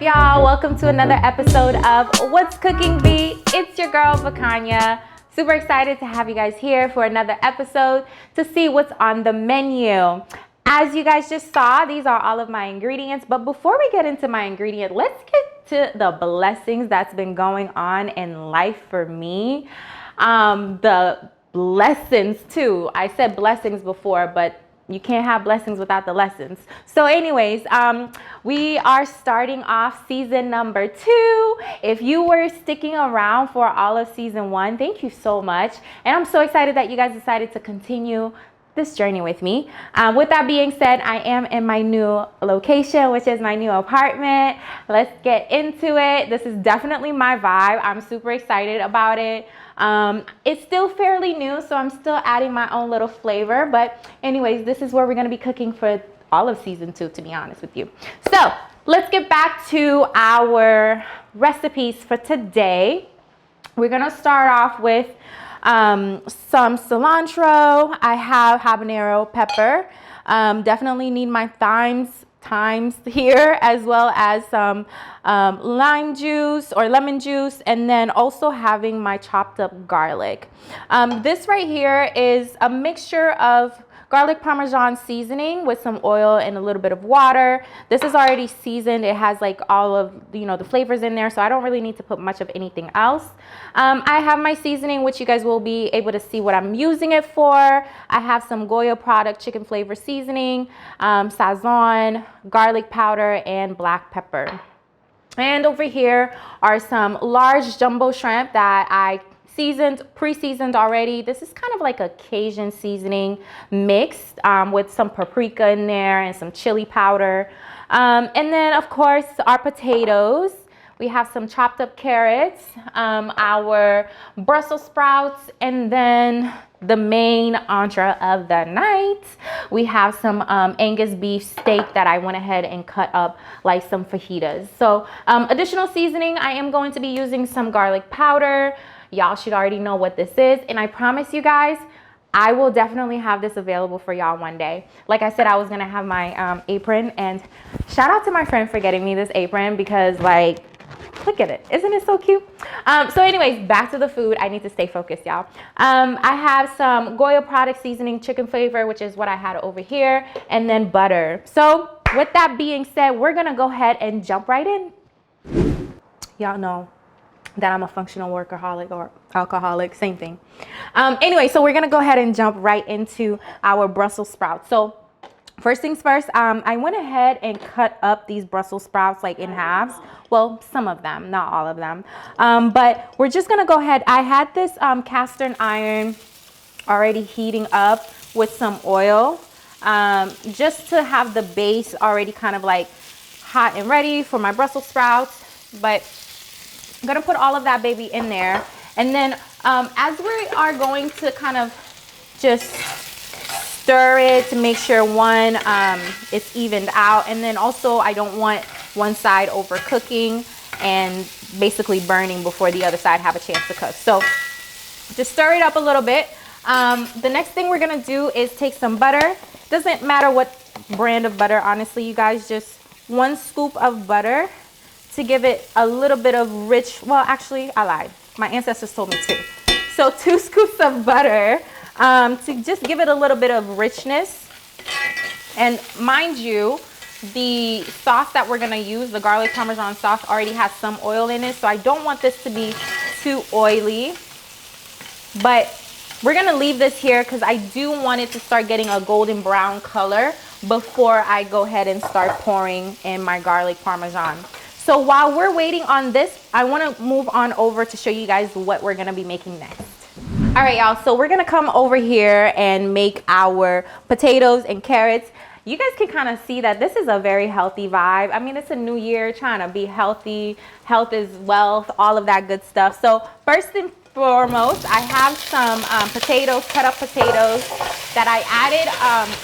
y'all? Welcome to another episode of What's Cooking Bee. It's your girl Vakanya. Super excited to have you guys here for another episode to see what's on the menu. As you guys just saw, these are all of my ingredients. But before we get into my ingredient, let's get to the blessings that's been going on in life for me. The lessons too. I said blessings before, but you can't have blessings without the lessons. So anyways, we are starting off season number 2. If you were sticking around for all of season 1, thank you so much. And I'm so excited that you guys decided to continue this journey with me. With that being said, I am in my new location, which is my new apartment. Let's get into it. This is definitely my vibe. I'm super excited about it. It's still fairly new, so I'm still adding my own little flavor. But anyways, this is where we're going to be cooking for all of season 2, to be honest with you. So let's get back to our recipes for today. We're going to start off with some cilantro. I have habanero pepper. Definitely need my thymes here, as well as some lime juice or lemon juice, and then also having my chopped up garlic. This right here is a mixture of garlic parmesan seasoning with some oil and a little bit of water. This is already seasoned. It has like all of the flavors in there, so I don't really need to put much of anything else. I have my seasoning, which you guys will be able to see what I'm using it for. I have some Goya product chicken flavor seasoning, sazon, garlic powder, and black pepper. And over here are some large jumbo shrimp that I pre-seasoned already. This is kind of like a Cajun seasoning mixed with some paprika in there and some chili powder. And then of course our potatoes. We have some chopped up carrots, our Brussels sprouts, and then the main entree of the night. We have some Angus beef steak that I went ahead and cut up like some fajitas. So additional seasoning, I am going to be using some garlic powder. Y'all should already know what this is. And I promise you guys, I will definitely have this available for y'all one day. Like I said, I was gonna have my apron, and shout out to my friend for getting me this apron because like, look at it. Isn't it so cute? So anyways, back to the food. I need to stay focused, y'all. I have some Goya product seasoning chicken flavor, which is what I had over here, and then butter. So with that being said, we're gonna go ahead and jump right in. Y'all know that I'm a functional workaholic or alcoholic, same thing. Anyway, so we're gonna go ahead and jump right into our Brussels sprouts. So first things first, I went ahead and cut up these Brussels sprouts like in halves. Well, some of them, not all of them. But we're just gonna go ahead. I had this cast iron already heating up with some oil, just to have the base already kind of like hot and ready for my Brussels sprouts. But I'm gonna put all of that baby in there. And then as we are going to kind of just stir it to make sure one, it's evened out. And then also I don't want one side overcooking and basically burning before the other side have a chance to cook. So just stir it up a little bit. The next thing we're gonna do is take some butter. Doesn't matter what brand of butter, honestly, you guys, just 1 scoop of butter to give it a little bit of rich, well, actually, I lied. My ancestors told me 2. So 2 scoops of butter to just give it a little bit of richness. And mind you, the sauce that we're gonna use, the garlic parmesan sauce, already has some oil in it. So I don't want this to be too oily. But we're gonna leave this here because I do want it to start getting a golden brown color before I go ahead and start pouring in my garlic parmesan. So while we're waiting on this, I want to move on over to show you guys what we're going to be making next. All right, y'all. So we're going to come over here and make our potatoes and carrots. You guys can kind of see that this is a very healthy vibe. I mean, it's a new year, trying to be healthy. Health is wealth, all of that good stuff. So first and foremost, I have some potatoes, cut up potatoes that I added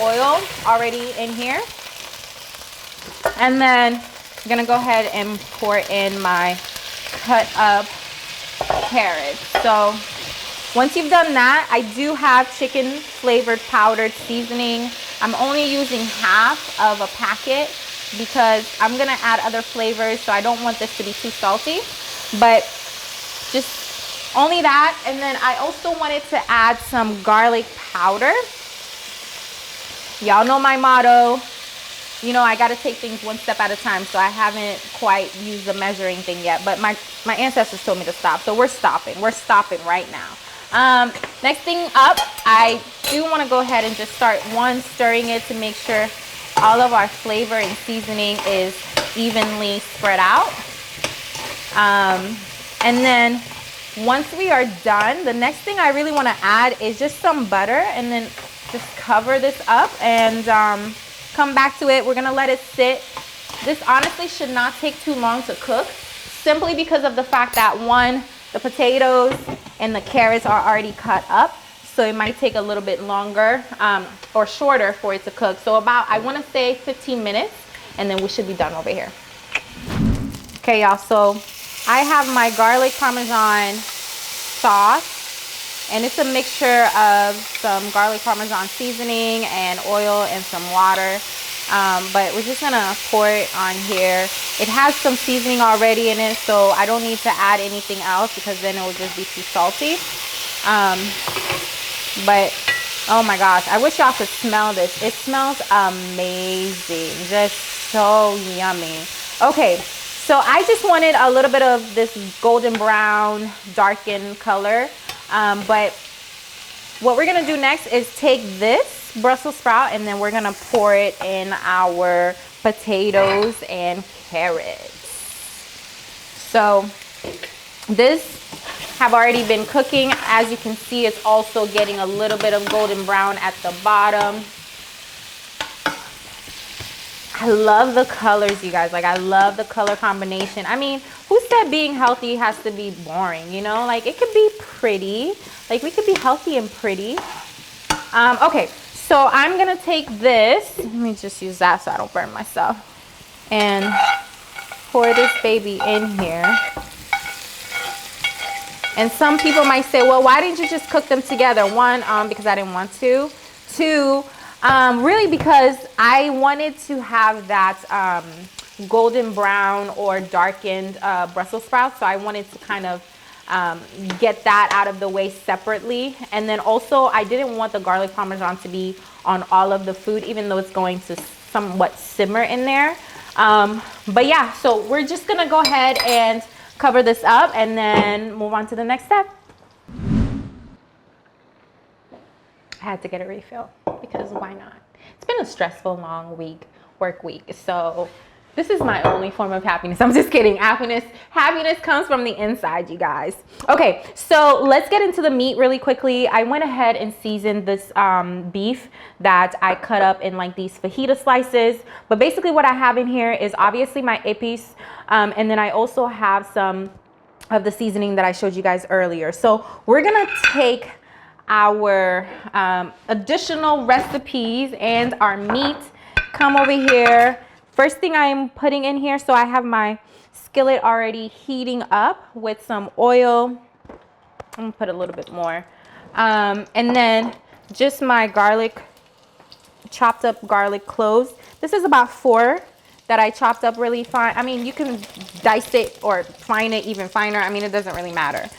oil already in here. And then I'm gonna go ahead and pour in my cut up carrots. So once you've done that, I do have chicken flavored powdered seasoning. I'm only using half of a packet because I'm gonna add other flavors, so I don't want this to be too salty, but just only that. And then I also wanted to add some garlic powder. Y'all know my motto, you know, I gotta take things one step at a time, so I haven't quite used the measuring thing yet, but my ancestors told me to stop, so we're stopping right now. Next thing up, I do want to go ahead and just start stirring it to make sure all of our flavor and seasoning is evenly spread out. And then once we are done, the next thing I really want to add is just some butter, and then just cover this up and come back to it. We're gonna let it sit. This honestly should not take too long to cook, simply because of the fact that one, the potatoes and the carrots are already cut up, so it might take a little bit longer or shorter for it to cook. So about, I want to say 15 minutes, and then we should be done over here. Okay, y'all, so I have my garlic parmesan sauce, and it's a mixture of some garlic parmesan seasoning and oil and some water. But we're just gonna pour it on here. It has some seasoning already in it, so I don't need to add anything else because then it will just be too salty. But oh my gosh, I wish y'all could smell this. It smells amazing, just so yummy. Okay, so I just wanted a little bit of this golden brown darkened color. But what we're gonna do next is take this Brussels sprout, and then we're gonna pour it in our potatoes and carrots. So this have already been cooking. As you can see, it's also getting a little bit of golden brown at the bottom. I love the colors, you guys. Like, I love the color combination. I mean, who said being healthy has to be boring, you know? Like, it could be pretty. Like, we could be healthy and pretty. Okay, so I'm gonna take this. Let me just use that so I don't burn myself. And pour this baby in here. And some people might say, well, why didn't you just cook them together? One, because I didn't want to. Two, really because I wanted to have that golden brown or darkened Brussels sprouts. So I wanted to kind of get that out of the way separately. And then also I didn't want the garlic parmesan to be on all of the food, even though it's going to somewhat simmer in there. But yeah, so we're just gonna go ahead and cover this up and then move on to the next step. I had to get a refill because why not? It's been a stressful, long work week. So this is my only form of happiness. I'm just kidding. Happiness comes from the inside, you guys. Okay, so let's get into the meat really quickly. I went ahead and seasoned this beef that I cut up in like these fajita slices. But basically what I have in here is obviously my épices, and then I also have some of the seasoning that I showed you guys earlier. So we're gonna take our additional recipes and our meat. Come over here. First thing I'm putting in here, so I have my skillet already heating up with some oil. I'm gonna put a little bit more. And then just my garlic, chopped up garlic cloves. This is about 4 that I chopped up really fine. I mean, you can dice it or fine it even finer. I mean, it doesn't really matter.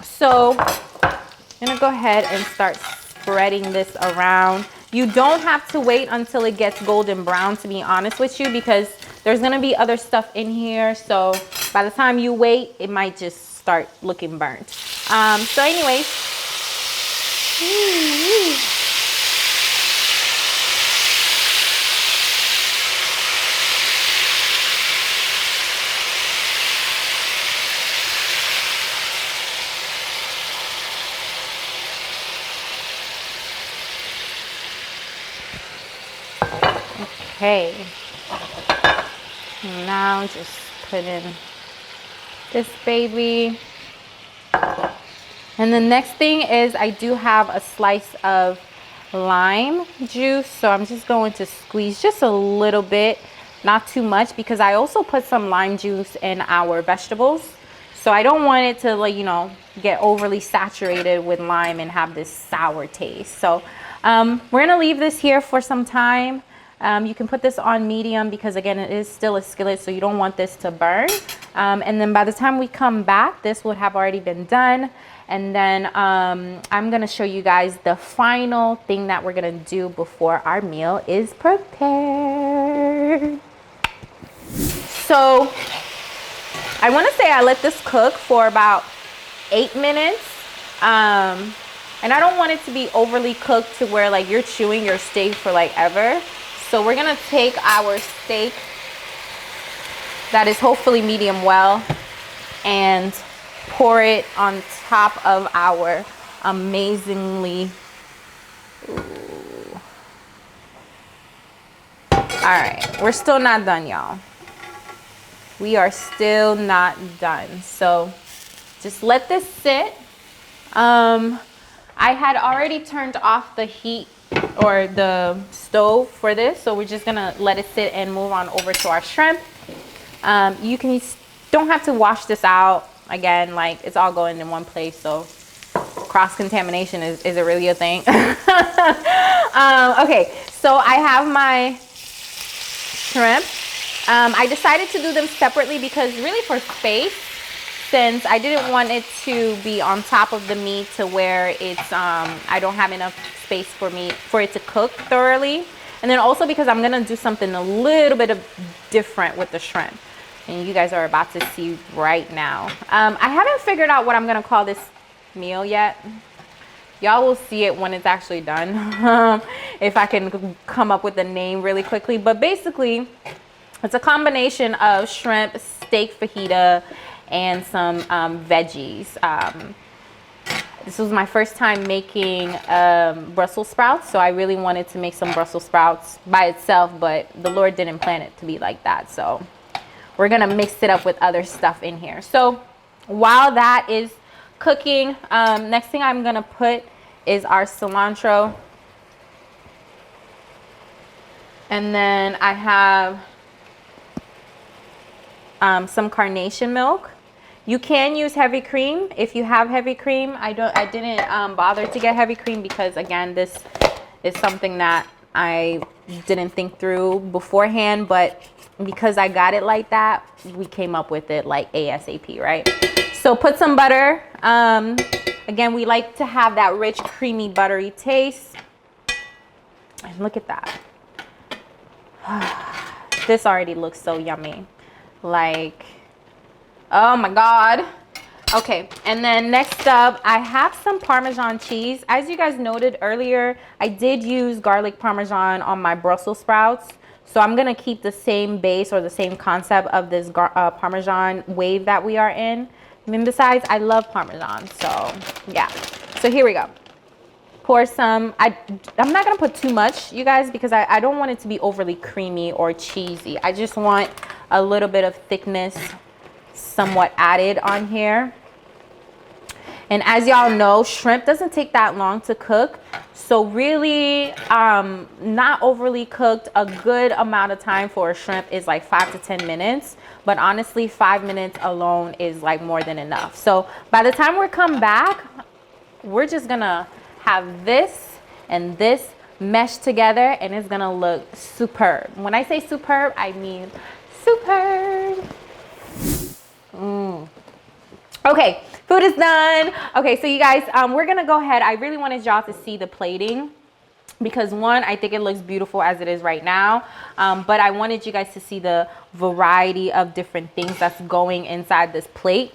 So I'm gonna go ahead and start spreading this around. You don't have to wait until it gets golden brown, to be honest with you, because there's gonna be other stuff in here. So by the time you wait, it might just start looking burnt. So anyways, okay, now just put in this baby. And the next thing is I do have a slice of lime juice, so I'm just going to squeeze just a little bit, not too much, because I also put some lime juice in our vegetables, so I don't want it to, like, you know, get overly saturated with lime and have this sour taste. So we're gonna leave this here for some time. You can put this on medium because again, it is still a skillet, so you don't want this to burn. And then by the time we come back, this would have already been done. And then I'm gonna show you guys the final thing that we're gonna do before our meal is prepared. So I wanna say I let this cook for about 8 minutes. And I don't want it to be overly cooked to where like you're chewing your steak for like ever. So we're gonna take our steak that is hopefully medium well and pour it on top of our amazingly, all right, we're still not done, y'all. We are still not done. So just let this sit. I had already turned off the heat or the stove for this, so we're just gonna let it sit and move on over to our shrimp. You don't have to wash this out. Again, like it's all going in one place, so cross-contamination is it really a thing? Okay, so I have my shrimp. I decided to do them separately because really for space, since I didn't want it to be on top of the meat to where it's I don't have enough space for it to cook thoroughly. And then also because I'm gonna do something a little bit different with the shrimp, and you guys are about to see right now. I haven't figured out what I'm gonna call this meal yet. Y'all will see it when it's actually done. If I can come up with a name really quickly, but basically it's a combination of shrimp, steak fajita, and some veggies. This was my first time making Brussels sprouts, so I really wanted to make some Brussels sprouts by itself, but the Lord didn't plan it to be like that, so we're gonna mix it up with other stuff in here. So while that is cooking, next thing I'm gonna put is our cilantro, and then I have some carnation milk. You can use heavy cream if you have heavy cream. I didn't bother to get heavy cream because again, this is something that I didn't think through beforehand, but because I got it like that, we came up with it like ASAP, right? So put some butter. Again, we like to have that rich, creamy, buttery taste. And look at that. This already looks so yummy. Like, oh my God. Okay, and then next up, I have some Parmesan cheese. As you guys noted earlier, I did use garlic Parmesan on my Brussels sprouts. So I'm gonna keep the same base or the same concept of this Parmesan wave that we are in. I mean, besides, I love Parmesan, so yeah. So here we go. Pour some, I'm not gonna put too much, you guys, because I don't want it to be overly creamy or cheesy. I just want a little bit of thickness somewhat added on here. And as y'all know, shrimp doesn't take that long to cook. So really, not overly cooked. A good amount of time for a shrimp is like 5 to 10 minutes. But honestly, 5 minutes alone is like more than enough. So by the time we come back, we're just gonna have this and this meshed together and it's gonna look superb. When I say superb, I mean superb. Okay, food is done. Okay, so you guys, we're gonna go ahead. I really wanted y'all to see the plating because one, I think it looks beautiful as it is right now, but I wanted you guys to see the variety of different things that's going inside this plate.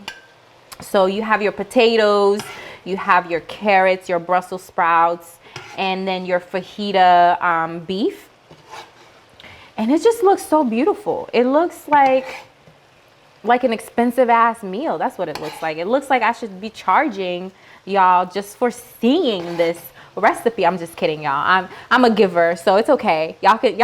So you have your potatoes, you have your carrots, your Brussels sprouts, and then your fajita beef. And it just looks so beautiful. It looks like an expensive ass meal. That's what it looks like. It looks like I should be charging y'all just for seeing this recipe. I'm just kidding, y'all. I'm a giver, so it's okay. Y'all could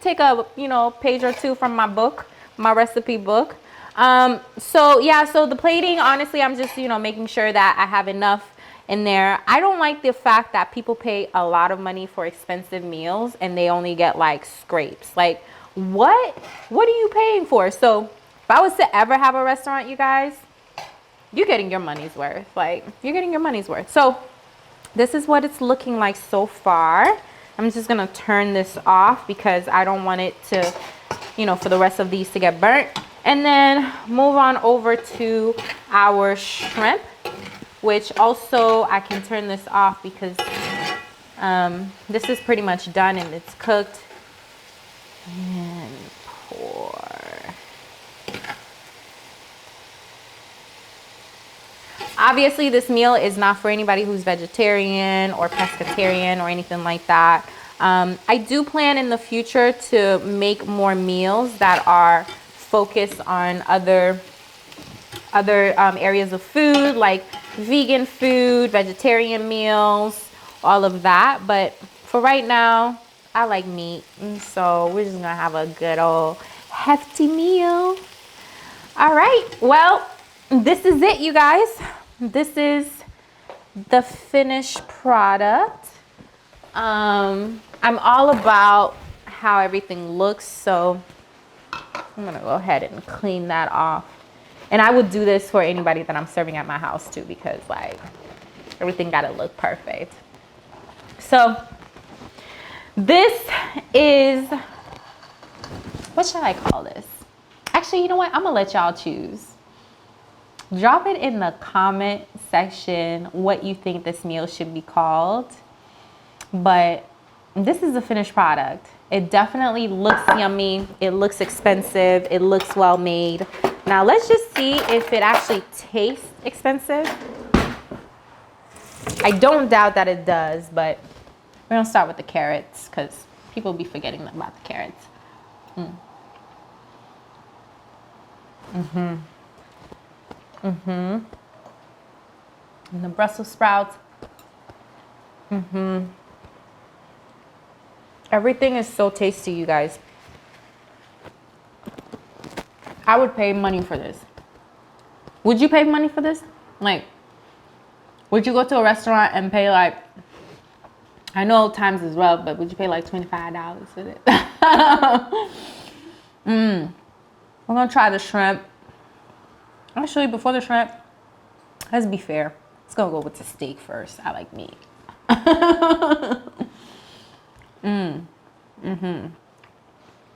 take a page or two from my book, my recipe book. So yeah, so the plating, honestly, I'm just making sure that I have enough in there. I don't like the fact that people pay a lot of money for expensive meals and they only get like scrapes. Like what are you paying for? So if I was to ever have a restaurant, you guys, you're getting your money's worth. Like, you're getting your money's worth. So this is what it's looking like so far. I'm just gonna turn this off because I don't want it to, you know, for the rest of these to get burnt. And then move on over to our shrimp, which also I can turn this off because this is pretty much done and it's cooked. And pour. Obviously, this meal is not for anybody who's vegetarian or pescatarian or anything like that. I do plan in the future to make more meals that are focused on other areas of food, like vegan food, vegetarian meals, all of that. But for right now, I like meat, so we're just gonna have a good old hefty meal. All right, well, this is it, you guys. This is the finished product. I'm all about how everything looks, so I'm gonna go ahead and clean that off. And I would do this for anybody that I'm serving at my house too, because like everything gotta look perfect. So this is, what should I call this? Actually, you know what? I'm gonna let y'all choose. Drop it in the comment section what you think this meal should be called. But this is the finished product. It definitely looks yummy. It looks expensive. It looks well made. Now let's just see if it actually tastes expensive. I don't doubt that it does, but we're gonna start with the carrots because people be forgetting about the carrots. And the Brussels sprouts. Everything is so tasty, you guys. I would pay money for this. Would you pay money for this? Like, would you go to a restaurant and pay like, I know times as well, but would you pay like $25 for it? We're gonna try the shrimp. Actually, before the shrimp, let's be fair. Let's go with the steak first. I like meat.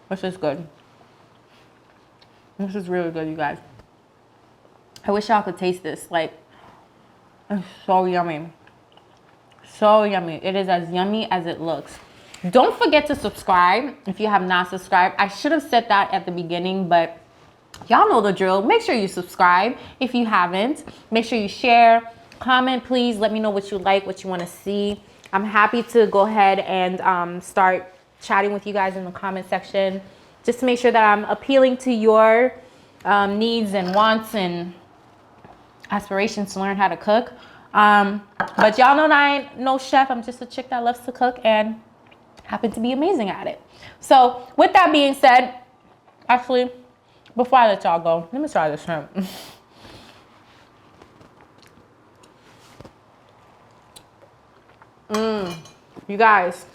This is good. This is really good, you guys. I wish y'all could taste this. Like, it's so yummy. So yummy. It is as yummy as it looks. Don't forget to subscribe if you have not subscribed. I should have said that at the beginning, but y'all know the drill. Make sure you subscribe if you haven't. Make sure you share, comment, please. Let me know what you like, what you want to see. I'm happy to go ahead and start chatting with you guys in the comment section, just to make sure that I'm appealing to your needs and wants and aspirations to learn how to cook. But y'all know that I ain't no chef. I'm just a chick that loves to cook and happen to be amazing at it. So with that being said, actually, before I let y'all go, let me try the shrimp. You guys,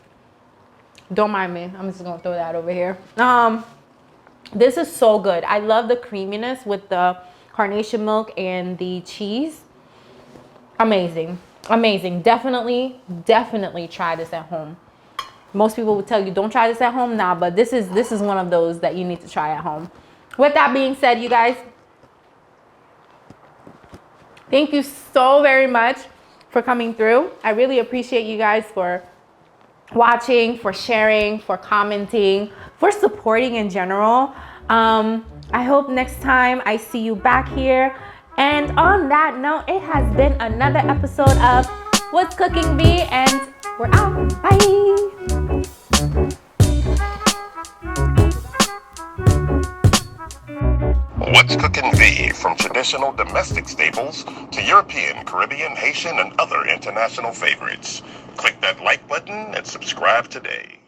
don't mind me. I'm just gonna throw that over here. This is so good. I love the creaminess with the carnation milk and the cheese. Amazing, amazing. Definitely try this at home. Most people would tell you don't try this at home now, but this is one of those that you need to try at home. With that being said, you guys, thank you so very much for coming through. I really appreciate you guys for watching, for sharing, for commenting, for supporting in general. I hope next time I see you back here. And on that note, it has been another episode of What's Cooking Bee, and we're out. Bye. What's Cooking V, from traditional domestic staples to European, Caribbean, Haitian, and other international favorites. Click that like button and subscribe today.